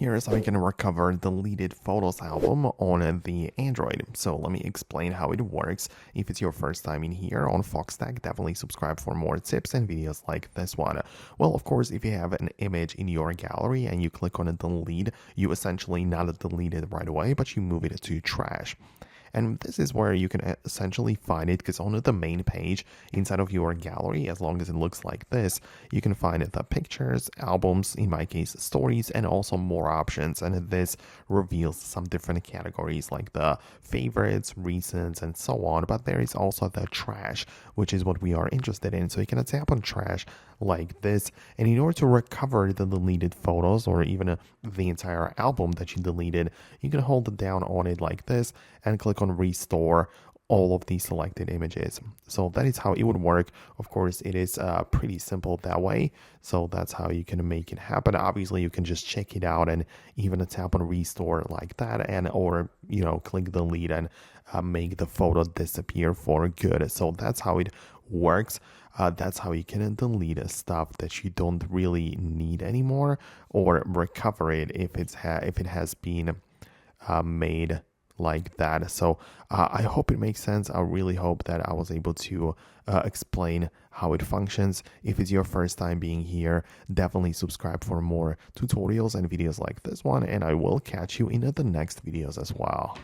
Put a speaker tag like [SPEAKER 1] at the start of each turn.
[SPEAKER 1] Here's how you can recover deleted photos album on the Android. So let me explain how it works. If it's your first time in here on Foxtecc, definitely subscribe for more tips and videos like this one. Well, of course, if you have an image in your gallery and you click on a delete, you essentially not delete it right away, but you move it to trash. And this is where you can essentially find it, because on the main page inside of your gallery, as long as it looks like this, you can find the pictures, albums, in my case stories, and also more options. And this reveals some different categories like the favorites, recents, and so on. But there is also the trash, which is what we are interested in. So you can tap on trash like this, and in order to recover the deleted photos or even the entire album that you deleted, you can hold down on it like this and click on restore all of these selected images. So that is how it would work. Of course, it is pretty simple that way. So that's how you can make it happen. Obviously, you can just check it out and even tap on restore like that, and or click delete and make the photo disappear for good. So that's how it works. That's how you can delete stuff that you don't really need anymore, or recover it if it has been made like that. So I hope it makes sense. I really hope that I was able to explain how it functions. If it's your first time being here, definitely subscribe for more tutorials and videos like this one, and I will catch you in the next videos as well.